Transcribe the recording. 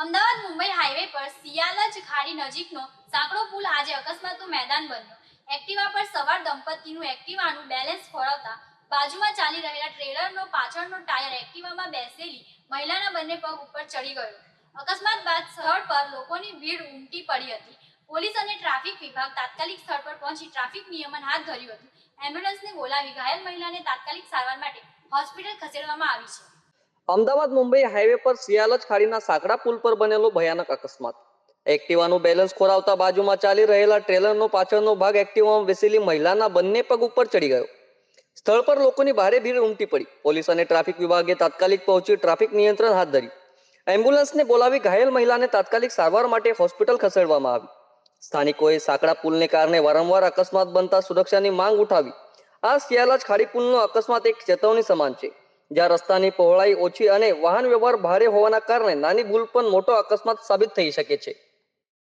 Ahmedabad Mumbai highway પર સિયાલજ ખાડી નજીકનો સાંકડો પુલ આજે અકસ્માતનું મેદાન બન્યો. એક્ટિવા પર સવાર દંપતીનું એક્ટિવાનું બેલેન્સ ખોરવતા બાજુમાં ચાલી રહેલા ટ્રેલરનો પાછળનો ટાયર એક્ટિવામાં બેસેલી મહિલાના બંને પગ ઉપર ચડી ગયો. અકસ્માત બાદ સ્થળ પર લોકોની ભીડ ઉમટી પડી હતી. પોલીસ અને ટ્રાફિક વિભાગ તાત્કાલિક સ્થળ પર પહોંચી ટ્રાફિક નિયમન હાથ ધર્યું હતું. એમ્બ્યુલન્સને બોલાવી ઘાયલ મહિલાને તાત્કાલિક સારવાર માટે હોસ્પિટલ ખસેડવામાં આવી છે. અમદાવાદ મુંબઈ હાઈવે પર સિયાલજ ખાડીના સાંકડા પુલ પર બનેલો ભયાનક અકસ્માત. એક્ટિવાનું બેલેન્સ ખોરાવતા બાજુમાં ચાલી રહેલા ટ્રેલરનો પાછળનો ભાગ એક્ટિવામાં બેસેલી મહિલાના બંને પગ ઉપર ચડી ગયો. સ્થળ પર લોકોની ભારે ભીડ ઉમટી પડી. પોલીસ અને ટ્રાફિક વિભાગે તાત્કાલિક પહોંચી ટ્રાફિક નિયંત્રણ હાથ ધર્યું. એમ્બ્યુલન્સને બોલાવી ઘાયલ મહિલાને તાત્કાલિક સારવાર માટે હોસ્પિટલ ખસેડવામાં આવી. સ્થાનિકોએ સાંકડા પુલને કારણે વારંવાર અકસ્માત બનતા સુરક્ષાની માંગ ઉઠાવી. આ સિયાલજ ખાડી પુલનો અકસ્માત એક ચેતવણી સમાન છે, જ્યાં રસ્તાની પહોળાઈ ઓછી અને વાહન વ્યવહાર ભારે હોવાના કારણે નાની ભૂલ પણ મોટો અકસ્માત સાબિત થઈ શકે છે.